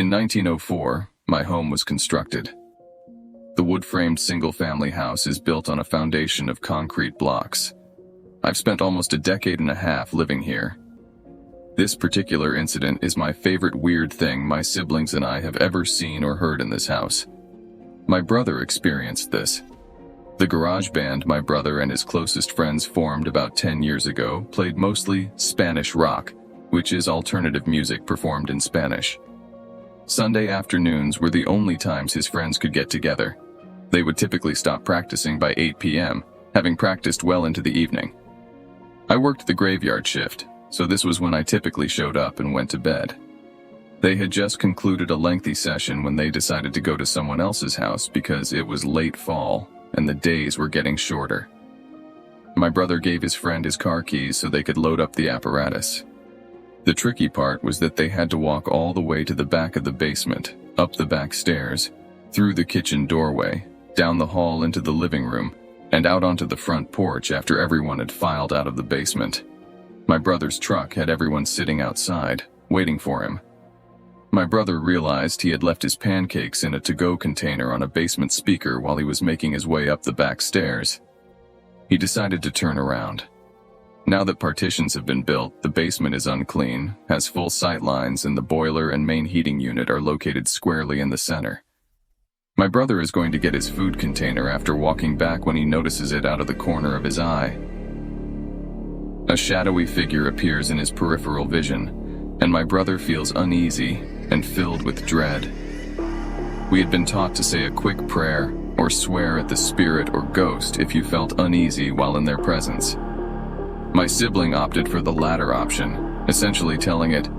In 1904, my home was constructed. The wood-framed single-family house is built on a foundation of concrete blocks. I've spent almost a decade and a half living here. This particular incident is my favorite weird thing my siblings and I have ever seen or heard in this house. My brother experienced this. The garage band my brother and his closest friends formed about 10 years ago played mostly Spanish rock, which is alternative music performed in Spanish. Sunday afternoons were the only times his friends could get together. They would typically stop practicing by 8 p.m., having practiced well into the evening. I worked the graveyard shift, so this was when I typically showed up and went to bed. They had just concluded a lengthy session when they decided to go to someone else's house because it was late fall and the days were getting shorter. My brother gave his friend his car keys so they could load up the apparatus. The tricky part was that they had to walk all the way to the back of the basement, up the back stairs, through the kitchen doorway, down the hall into the living room, and out onto the front porch after everyone had filed out of the basement. My brother's truck had everyone sitting outside, waiting for him. My brother realized he had left his pancakes in a to-go container on a basement speaker while he was making his way up the back stairs. He decided to turn around. Now that partitions have been built, the basement is unclean, has full sight lines, and the boiler and main heating unit are located squarely in the center. My brother is going to get his food container after walking back when he notices it out of the corner of his eye. A shadowy figure appears in his peripheral vision, and my brother feels uneasy and filled with dread. We had been taught to say a quick prayer or swear at the spirit or ghost if you felt uneasy while in their presence. My sibling opted for the latter option, essentially telling it,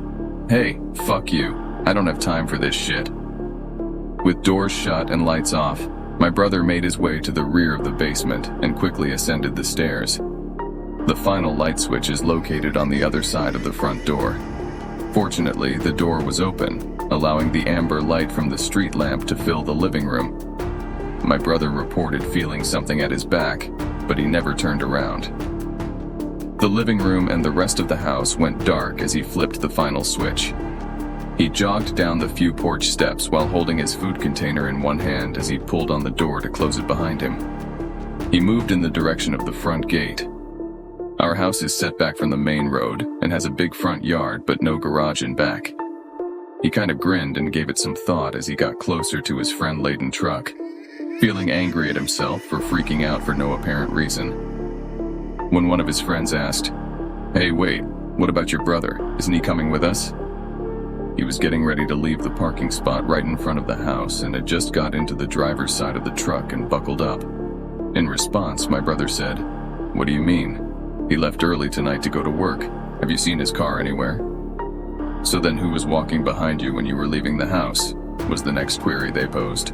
"Hey, fuck you, I don't have time for this shit." With doors shut and lights off, my brother made his way to the rear of the basement and quickly ascended the stairs. The final light switch is located on the other side of the front door. Fortunately, the door was open, allowing the amber light from the street lamp to fill the living room. My brother reported feeling something at his back, but he never turned around. The living room and the rest of the house went dark as he flipped the final switch. He jogged down the few porch steps while holding his food container in one hand as he pulled on the door to close it behind him. He moved in the direction of the front gate. Our house is set back from the main road and has a big front yard but no garage in back. He kind of grinned and gave it some thought as he got closer to his friend-laden truck, feeling angry at himself for freaking out for no apparent reason. When one of his friends asked, "Hey, wait, what about your brother? Isn't he coming with us?" He was getting ready to leave the parking spot right in front of the house and had just got into the driver's side of the truck and buckled up. In response, my brother said, "What do you mean? He left early tonight to go to work. Have you seen his car anywhere?" "So then who was walking behind you when you were leaving the house?" was the next query they posed.